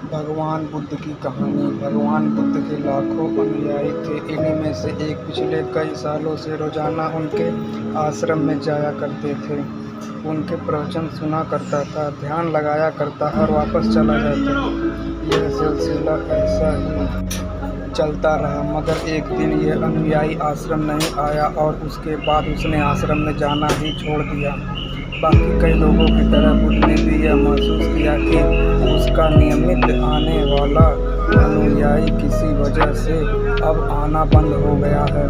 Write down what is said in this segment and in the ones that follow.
भगवान बुद्ध की कहानी। भगवान बुद्ध के लाखों अनुयायी थे। इन्हीं में से एक पिछले कई सालों से रोजाना उनके आश्रम में जाया करते थे। उनके प्रवचन सुना करता था, ध्यान लगाया करता और वापस चला जाता। यह सिलसिला ऐसा ही चलता रहा, मगर एक दिन यह अनुयायी आश्रम नहीं आया और उसके बाद उसने आश्रम में जाना ही छोड़ दिया। बाकी कई लोगों की तरह बुद्ध ने भी यह महसूस किया कि उसका नियमित आने वाला अनुयायी किसी वजह से अब आना बंद हो गया है।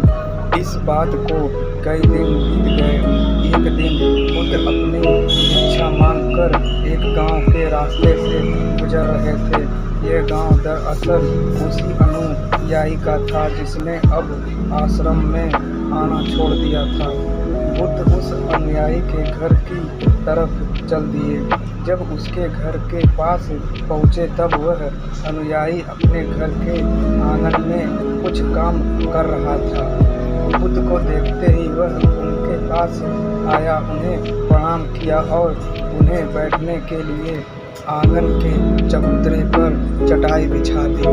इस बात को कई दिन बीत गए। एक दिन बुद्ध अपनी भिक्षा मांगकर एक गांव के रास्ते से गुजर रहे थे। यह गांव दरअसल उसी अनुयायी का था जिसने अब आश्रम में आना छोड़ दिया था। बुद्ध उस अनुयायी के घर की तरफ चल दिए। जब उसके घर के पास पहुँचे तब वह अनुयायी अपने घर के आंगन में कुछ काम कर रहा था। बुद्ध को देखते ही वह उनके पास आया, उन्हें प्रणाम किया और उन्हें बैठने के लिए आंगन के चबूतरे पर चटाई बिछा दी।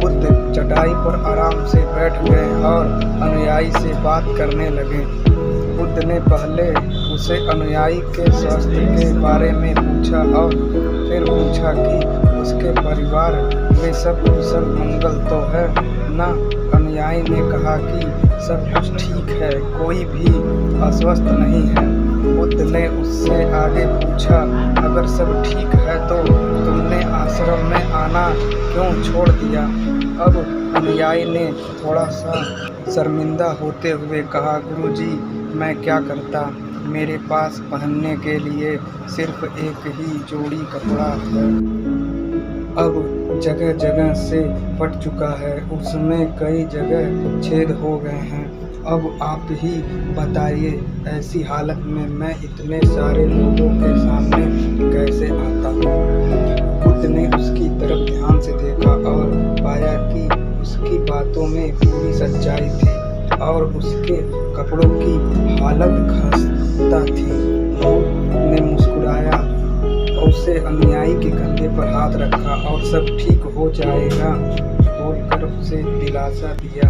बुद्ध चटाई पर आराम से बैठ गए और अनुयायी से बात करने लगे। बुद्ध ने पहले उसे अनुयायी के स्वास्थ्य के बारे में पूछा और फिर पूछा कि उसके परिवार में सब कुशल मंगल तो है ना। अनुयायी ने कहा कि सब कुछ ठीक है, कोई भी अस्वस्थ नहीं है। बुद्ध ने उससे आगे पूछा, अगर सब ठीक है तो तुमने आश्रम में आना क्यों छोड़ दिया? अब अनुयायी ने थोड़ा सा शर्मिंदा होते हुए कहा, गुरुजी, मैं क्या करता, मेरे पास पहनने के लिए सिर्फ एक ही जोड़ी कपड़ा है। अब जगह जगह से फट चुका है, उसमें कई जगह छेद हो गए हैं। अब आप ही बताइए, ऐसी हालत में मैं इतने सारे लोगों के सामने कैसे आता? बुद्ध ने उसकी तरफ ध्यान से देखा और पाया कि उसकी बातों में पूरी सच्चाई थी और उसके कपड़ों की हालत खस्ता थी। बुद्ध ने मुस्कुराया, उसे अनुयायी के कंधे पर हाथ रखा और सब ठीक हो जाएगा बोलकर उसे दिलासा दिया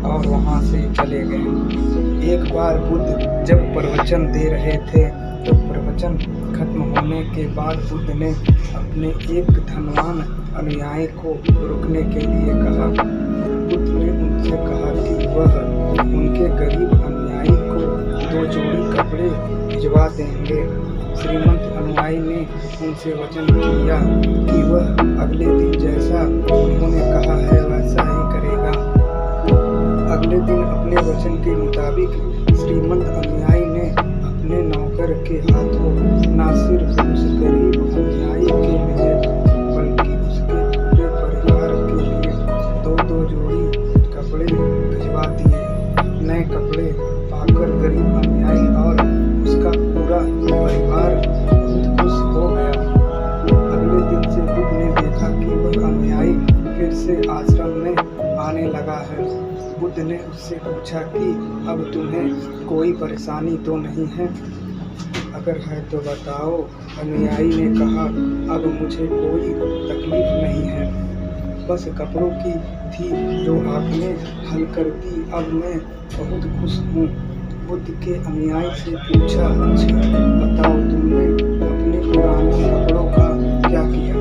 और वहां से चले गए। एक बार बुद्ध जब प्रवचन दे रहे थे तो प्रवचन खत्म होने के बाद बुद्ध ने अपने एक धनवान अनुयायी को रुकने के लिए कहा। बुद्ध ने उनसे कहा कि वह उनके गरीब अनुयायी को 2 जोड़ी कपड़े भिजवा देंगे। श्रीमंत अनुयायी ने उनसे वचन किया कि वह अगले दिन जैसा उन्होंने कहा है वैसा ही करेगा। अगले दिन अपने वचन के मुताबिक श्रीमंत अनुयायी ने अपने नौकर के हाथों न सिर्फ उस गरीब अनुयायी के लिए बल्कि उसके पूरे परिवार के लिए 2-2 जोड़ी कपड़े भिजवा दिए। नए कपड़े पाकर गरीब अनुयायी और उसका पूरा परिवार बहुत खुश हो गया। अगले दिन से बुद्ध ने देखा कि वह अनुयायी फिर से आश्रम में आने लगा है। बुद्ध ने उससे पूछा कि अब तुम्हें कोई परेशानी तो नहीं है? अगर है तो बताओ। अनुयायी ने कहा, अब मुझे कोई तकलीफ नहीं है, बस कपड़ों की थी जो आपने हल कर दी। अब मैं बहुत खुश हूँ। बुद्ध के अनुयायी से पूछा, अच्छा बताओ, तुमने अपने पुराने कपड़ों का क्या किया?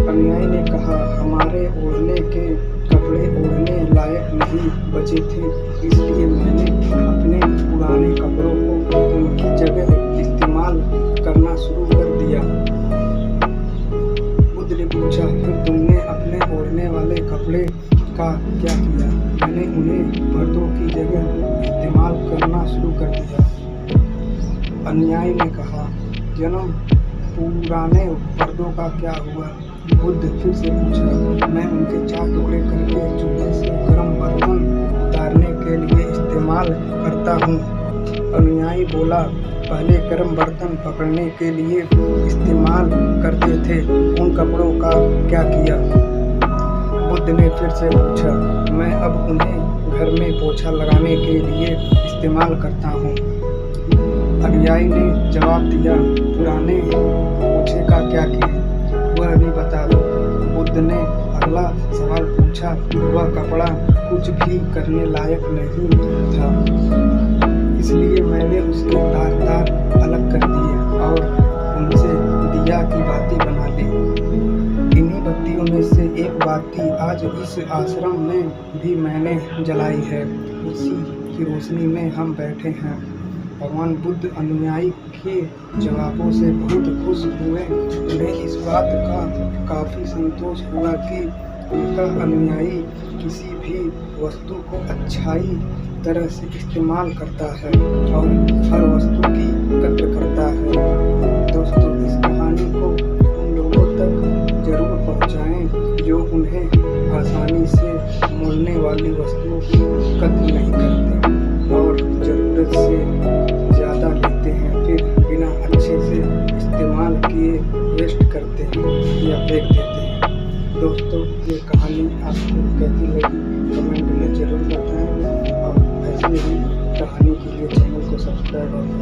अनुयायी ने कहा, हमारे ओढ़ने के कपड़े ओढ़ने लायक नहीं बचे थे, इसलिए मैंने अपने पुराने कपड़ों को उनकी जगह इस्तेमाल करना शुरू कर दिया। बुद्ध ने पूछा, फिर तुमने अपने ओढ़ने वाले कपड़े का क्या किया? मैंने उन्हें पर्दों की जगह इस्तेमाल करना शुरू कर दिया। अनुयायी ने कहा, जन्म पुराने पर्दों का क्या हुआ? बुद्ध फिर से पूछा, मैं उनके 4 टुकड़े करके चूल्हे से गर्म बर्तन उतारने के लिए इस्तेमाल करता हूँ। अनुयायी बोला, पहले गर्म बर्तन पकड़ने के लिए इस्तेमाल करते थे, उन कपड़ों का क्या किया? बुद्ध ने फिर से पूछा, मैं अब उन्हें घर में पोछा लगाने के लिए इस्तेमाल करता हूँ। अनुयायी ने जवाब दिया, पुराने पोछे का क्या किया? वह भी बता दो। ने अगला सवाल पूछा। वह कपड़ा कुछ भी करने लायक नहीं था, इसलिए मैंने उसके तार अलग कर दिए और उनसे दिया की बाती बना ली। इन्हीं बत्तियों में से एक बाती आज इस आश्रम में भी मैंने जलाई है। उसी की रोशनी में हम बैठे हैं। भगवान बुद्ध अनुयायी के जवाबों से बहुत खुश हुए। उन्हें इस बात का काफ़ी संतोष हुआ कि उनका अनुयायी किसी भी वस्तु को अच्छाई तरह से इस्तेमाल करता है और हर वस्तु की कद्र करता है। दोस्तों, इस कहानी को उन लोगों तक जरूर पहुंचाएं जो उन्हें आसानी से मोलने वाली वस्तुओं की कद्र नहीं करते और ज़रूरत से ज़्यादा लेते हैं, फिर बिना अच्छे से इस्तेमाल किए वेस्ट करते हैं या फेंक देते हैं। दोस्तों, ये कहानी आपको कैसी लगी कमेंट में ज़रूर बताएं और ऐसे ही कहानी के लिए चैनल को सब्सक्राइब और